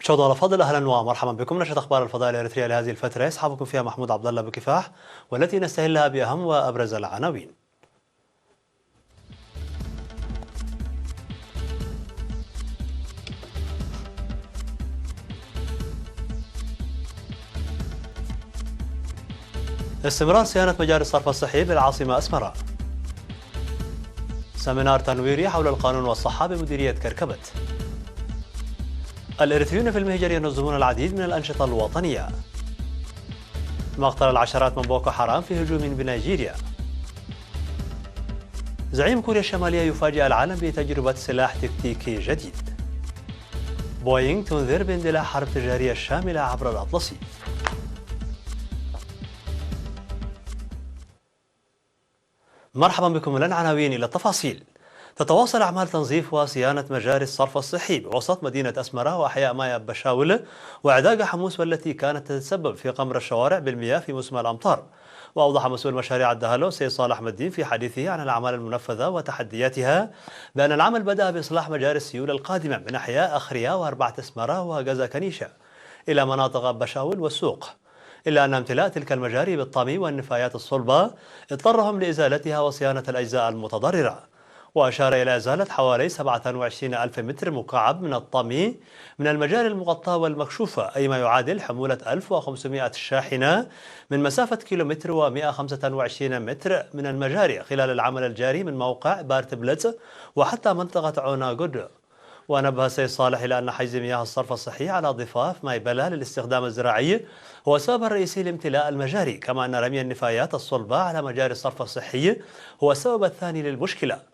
مشاهدينا الافاضل، اهلا ومرحبا بكم. نشرة اخبار الفضاء الاريتريه لهذه الفتره يصحبكم فيها محمود عبد الله بكفاح، والتي نستهلها باهم وابرز العناوين. استمرار صيانه مجاري الصرف الصحي بالعاصمه اسمره. سمينار تنويري حول القانون والصحه بمديريه كركبت. الاريتريون في المهجر ينظمون العديد من الانشطه الوطنيه. مقتل العشرات من بوكو حرام في هجوم بنيجيريا. زعيم كوريا الشماليه يفاجئ العالم بتجربه سلاح تكتيكي جديد. بوينغ تنذر باندلاع حرب تجاريه شامله عبر الاطلسي. مرحبا بكم من العناوين إلى التفاصيل. تتواصل أعمال تنظيف وصيانة مجاري الصرف الصحي بوسط مدينة أسمرة وأحياء مايا بشاول وعداقة حموس، والتي كانت تتسبب في قمر الشوارع بالمياه في موسم الأمطار. وأوضح مسؤول مشاريع الدهلو سيد صالح مدين في حديثه عن الأعمال المنفذة وتحدياتها بأن العمل بدأ بإصلاح مجاري السيول القادمة من أحياء أخريا وأربعة أسمرة وغزة كنيشة إلى مناطق بشاول والسوق، إلا أن امتلاء تلك المجاري بالطمي والنفايات الصلبة اضطرهم لإزالتها وصيانة الأجزاء المتضررة. وأشار إلى إزالة حوالي 27 ألف متر مكعب من الطمي من المجاري المغطاة والمكشوفة، أي ما يعادل حمولة 1500 شاحنة من مسافة كيلومتر و125 متر من المجاري خلال العمل الجاري من موقع بارتبلتس وحتى منطقة عوناغود. ونبه السيد صالح إلى أن حيز مياه الصرف الصحي على ضفاف مايبلا للاستخدام الزراعي هو السبب الرئيسي لامتلاء المجاري، كما أن رمي النفايات الصلبة على مجاري الصرف الصحي هو السبب الثاني للمشكلة.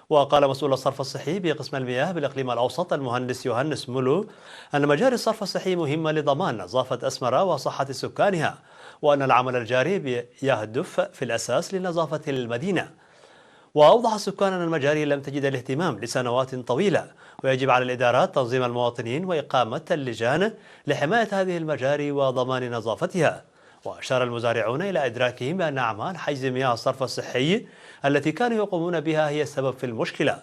وقال مسؤول الصرف الصحي بقسم المياه بالإقليم الأوسط المهندس يوهانس مولو أن مجاري الصرف الصحي مهمة لضمان نظافة أسمرة وصحة سكانها، وأن العمل الجاري يهدف في الأساس لنظافة المدينة. وأوضح السكان أن المجاري لم تجد الاهتمام لسنوات طويلة، ويجب على الإدارات تنظيم المواطنين وإقامة اللجان لحماية هذه المجاري وضمان نظافتها. وأشار المزارعون إلى إدراكهم بأن أعمال حجز مياه الصرف الصحي التي كانوا يقومون بها هي السبب في المشكلة.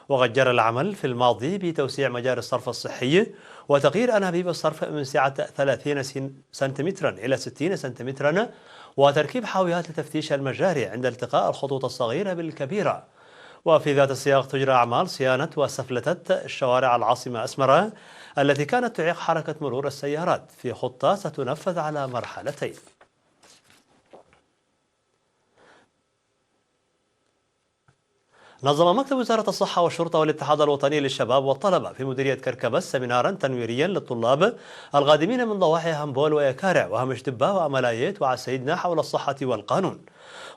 وقد جرى العمل في الماضي بتوسيع مجاري الصرف الصحي وتغيير أنابيب الصرف من سعة 30 سنتيمترا إلى 60 سنتيمترا، وتركيب حاويات لتفتيش المجاري عند التقاء الخطوط الصغيرة بالكبيرة. وفي ذات السياق تجرى أعمال صيانة وسفلتة شوارع العاصمة أسمرة التي كانت تعيق حركة مرور السيارات في خطة ستنفذ على مرحلتين. نظم مكتب وزارة الصحة والشرطة والاتحاد الوطني للشباب والطلبة في مديرية كركبس سمينارا تنويريا للطلاب القادمين من ضواحي همبول ويكارع وهمش دبة وأملايت وعسيدنا حول الصحة والقانون.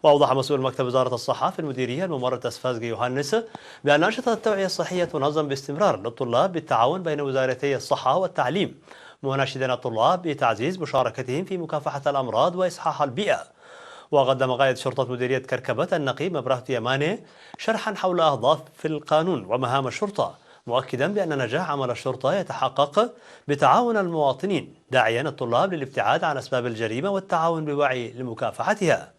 وأوضح مسؤول مكتب وزارة الصحة في المديرية الممرض أسفازجي يوهانس بأن أنشطة التوعية الصحية تنظم باستمرار للطلاب بالتعاون بين وزارتي الصحة والتعليم، مناشدين الطلاب بتعزيز مشاركتهم في مكافحة الأمراض وإصحاح البيئة. وقدم قائد شرطة مديرية كركبة النقيب مبراهت يماني شرحا حول أهداف في القانون ومهام الشرطة، مؤكدا بأن نجاح عمل الشرطة يتحقق بتعاون المواطنين، داعيا الطلاب للابتعاد عن أسباب الجريمة والتعاون بوعي لمكافحتها.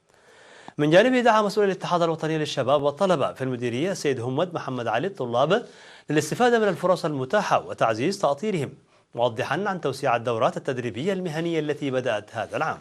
من جانبه دعا مسؤول الاتحاد الوطني للشباب والطلبة في المديرية سيد همد محمد علي الطلاب للاستفادة من الفرص المتاحة وتعزيز تأطيرهم، موضحا عن توسيع الدورات التدريبية المهنية التي بدأت هذا العام.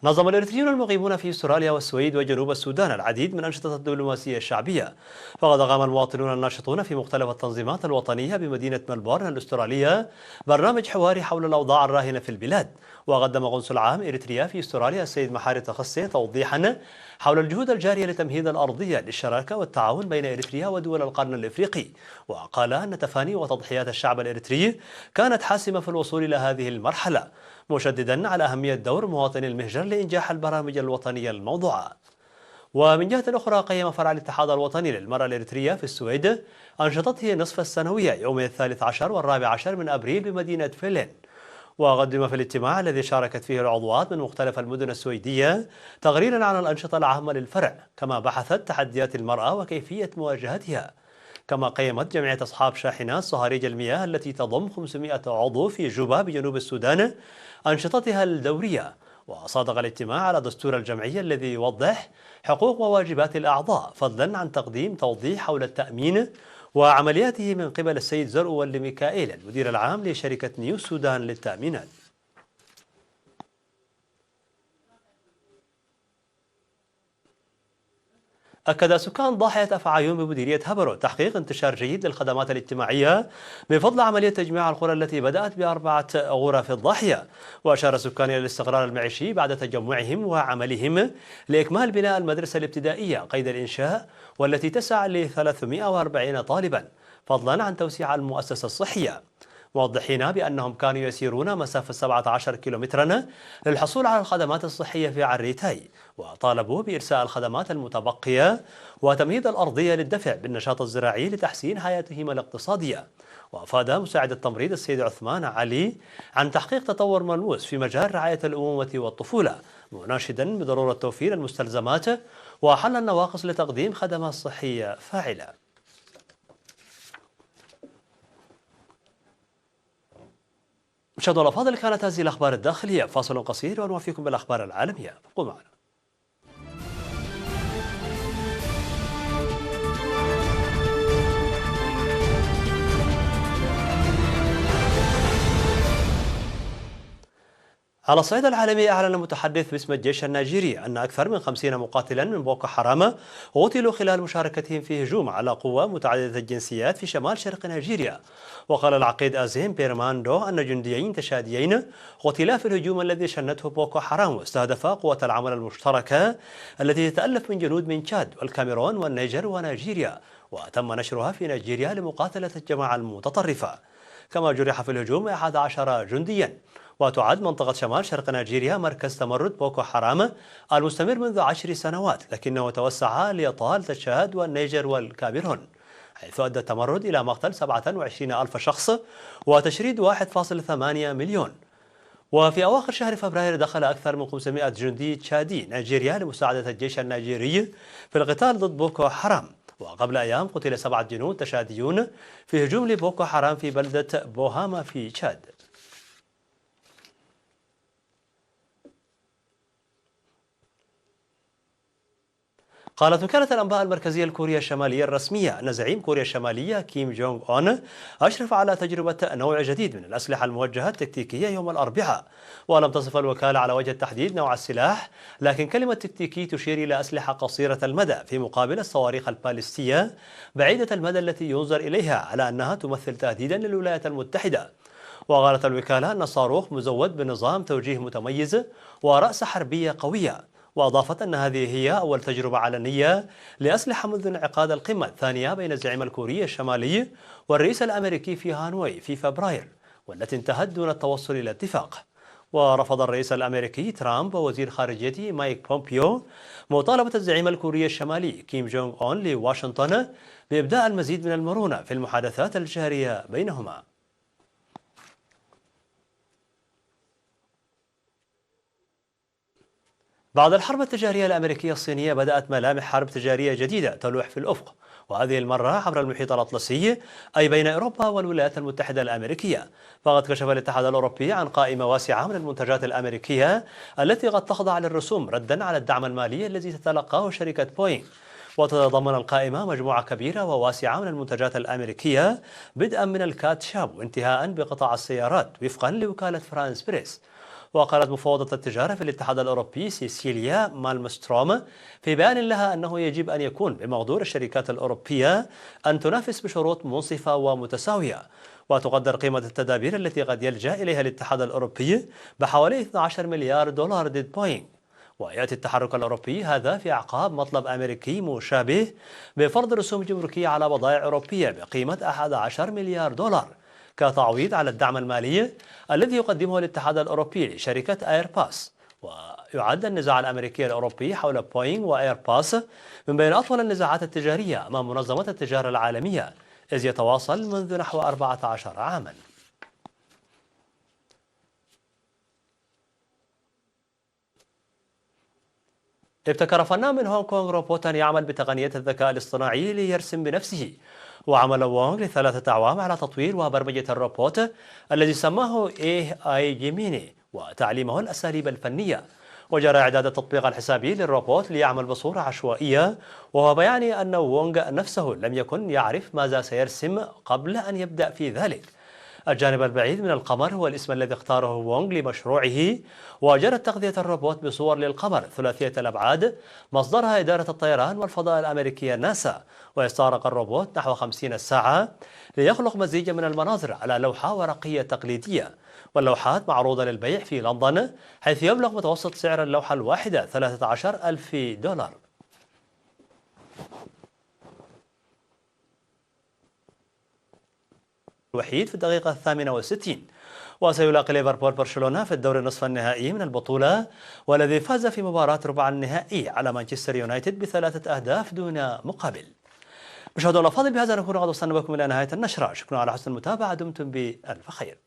نظم الإريتريون المقيمون في استراليا والسويد وجنوب السودان العديد من أنشطة الدبلوماسية الشعبية. فقد أقام المواطنون الناشطون في مختلف التنظيمات الوطنية بمدينة ملبورن الأسترالية برنامج حواري حول الأوضاع الراهنة في البلاد. وقدم قنصل عام إريتريا في استراليا السيد محاري تخصي توضيحا حول الجهود الجارية لتمهيد الأرضية للشراكة والتعاون بين إريتريا ودول القرن الإفريقي. وقال أن تفاني وتضحيات الشعب الإريتري كانت حاسمة في الوصول إلى هذه المرحلة، مشددا على أهمية دور مواطني المهجر لإنجاح البرامج الوطنية الموضوعة. ومن جهة أخرى قيم فرع الاتحاد الوطني للمرأة الإريترية في السويد أنشطته نصف السنوية يوم 13 و14 من أبريل بمدينة فيلين. وقدم في الاجتماع الذي شاركت فيه العضوات من مختلف المدن السويدية تقريرا عن الأنشطة العامة للفرع، كما بحثت تحديات المرأة وكيفية مواجهتها. كما قيمت جمعية أصحاب شاحنات صهاريج المياه التي تضم 500 عضو في جوبا بجنوب السودان أنشطتها الدورية. وصادق الاجتماع على دستور الجمعية الذي يوضح حقوق وواجبات الأعضاء فضلا عن تقديم توضيح حول التأمين وعملياته من قبل السيد زرؤول ميكائيل المدير العام لشركة نيو السودان للتأمينات. أكد سكان ضاحية أفعايون بمديرية هبرو تحقيق انتشار جيد للخدمات الاجتماعية بفضل عملية تجميع القرى التي بدأت ب4 غرف في الضاحية. وأشار السكان إلى الاستقرار المعيشي بعد تجمعهم وعملهم لإكمال بناء المدرسة الابتدائية قيد الإنشاء والتي تسع ل 340 طالبا فضلا عن توسيع المؤسسة الصحية، موضحين بأنهم كانوا يسيرون مسافة 17 كيلومترا للحصول على الخدمات الصحية في عريتاي، وطالبوا بإرساء الخدمات المتبقية وتمهيد الأرضية للدفع بالنشاط الزراعي لتحسين حياتهم الاقتصادية. وأفاد مساعد التمريض السيد عثمان علي عن تحقيق تطور ملموس في مجال رعاية الأمومة والطفولة، مناشدا بضرورة توفير المستلزمات وحل النواقص لتقديم خدمات صحية فاعلة. مشاهدينا الأفاضل، كانت هذه الأخبار الداخلية. فاصل قصير ونوافيكم بالأخبار العالمية، ابقوا معنا. على الصعيد العالمي، أعلن المتحدث باسم الجيش النيجيري أن أكثر من 50 مقاتلا من بوكو حرام قتلوا خلال مشاركتهم في هجوم على قوة متعددة الجنسيات في شمال شرق نيجيريا. وقال العقيد أزيم بيرماندو أن جنديين تشاديين قتلا في الهجوم الذي شنته بوكو حرام واستهدف قوة العمل المشتركة التي تتألف من جنود من تشاد والكاميرون والنيجر ونيجيريا، وتم نشرها في نيجيريا لمقاتلة الجماعة المتطرفة. كما جرح في الهجوم 11 جنديا. وتعد منطقة شمال شرق نيجيريا مركز تمرد بوكو حرام المستمر منذ 10 سنوات، لكنه توسع ليطال تشاد والنيجر والكاميرون، حيث أدى التمرد إلى مقتل 27 ألف شخص وتشريد 1.8 مليون. وفي أواخر شهر فبراير دخل أكثر من 500 جندي تشادي نيجيريا لمساعدة الجيش النيجيري في القتال ضد بوكو حرام. وقبل أيام قتل 7 جنود تشاديون في هجوم لبوكو حرام في بلدة بوهاما في تشاد. قالت وكالة الأنباء المركزية الكورية الشمالية الرسمية أن زعيم كوريا الشمالية كيم جونغ أون أشرف على تجربة نوع جديد من الأسلحة الموجهة التكتيكية يوم الأربعاء. ولم تصف الوكالة على وجه التحديد نوع السلاح، لكن كلمة تكتيكي تشير إلى أسلحة قصيرة المدى في مقابل الصواريخ البالستية بعيدة المدى التي ينظر إليها على أنها تمثل تهديدا للولايات المتحدة. وقالت الوكالة أن الصاروخ مزود بنظام توجيه متميز ورأس حربية قوية. وأضافت أن هذه هي أول تجربة علنية لأسلحة منذ انعقاد القمة الثانية بين الزعيم الكوري الشمالي والرئيس الأمريكي في هانوي في فبراير، والتي انتهت دون التوصل إلى اتفاق. ورفض الرئيس الأمريكي ترامب ووزير خارجيته مايك بومبيو مطالبة الزعيم الكوري الشمالي كيم جونغ أون لواشنطن بإبداء المزيد من المرونة في المحادثات الجارية بينهما. بعد الحرب التجارية الأمريكية الصينية بدأت ملامح حرب تجارية جديدة تلوح في الأفق، وهذه المرة عبر المحيط الأطلسي، أي بين أوروبا والولايات المتحدة الأمريكية. فقد كشف الاتحاد الأوروبي عن قائمة واسعة من المنتجات الأمريكية التي قد تخضع للرسوم ردا على الدعم المالي الذي تتلقاه شركة بوينغ. وتتضمن القائمة مجموعة كبيرة وواسعة من المنتجات الأمريكية بدءا من الكاتشاب وانتهاء بقطاع السيارات وفقا لوكالة فرانس بريس. وقالت مفوضة التجارة في الاتحاد الأوروبي سيسيليا مالمستروم في بيان لها أنه يجب أن يكون بمقدور الشركات الأوروبية أن تنافس بشروط منصفة ومتساوية. وتقدر قيمة التدابير التي قد يلجأ إليها الاتحاد الأوروبي بحوالي 12 مليار دولار ضد بوينغ. ويأتي التحرك الأوروبي هذا في أعقاب مطلب أمريكي مشابه بفرض رسوم جمركية على بضائع أوروبية بقيمة 11 مليار دولار كتعويض على الدعم المالي الذي يقدمه الاتحاد الأوروبي لشركة ايرباص. ويعد النزاع الأمريكي الأوروبي حول بوينغ وإيرباص من بين أطول النزاعات التجارية أمام منظمة التجارة العالمية، إذ يتواصل منذ نحو 14 عاما. ابتكر فنان من هونغ كونغ روبوتا يعمل بتقنية الذكاء الاصطناعي ليرسم بنفسه. وعمل وونغ ل3 أعوام على تطوير وبرمجة الروبوت الذي سماه AI جيميني وتعليمه الأساليب الفنية. وجرى إعداد التطبيق الحسابي للروبوت ليعمل بصورة عشوائية، وهو بيعني أن وونغ نفسه لم يكن يعرف ماذا سيرسم قبل أن يبدأ في ذلك. الجانب البعيد من القمر هو الاسم الذي اختاره وونغ لمشروعه، وجرت تغذية الروبوت بصور للقمر ثلاثية الأبعاد مصدرها إدارة الطيران والفضاء الأمريكية ناسا، ويستغرق الروبوت نحو 50 ساعة ليخلق مزيجا من المناظر على لوحة ورقية تقليدية، واللوحات معروضة للبيع في لندن، حيث يبلغ متوسط سعر اللوحة الواحدة 13,000 دولار. الوحيد في الدقيقة 68. وسيلاقي ليفربول برشلونة في الدور النصف النهائي من البطولة، والذي فاز في مباراة ربع النهائي على مانشستر يونايتد ب3 أهداف دون مقابل. مشاهدينا الأفاضل، بهذا نكون قد وصلنا بكم إلى نهاية النشرة. شكرا على حسن المتابعة، دمتم بألف خير.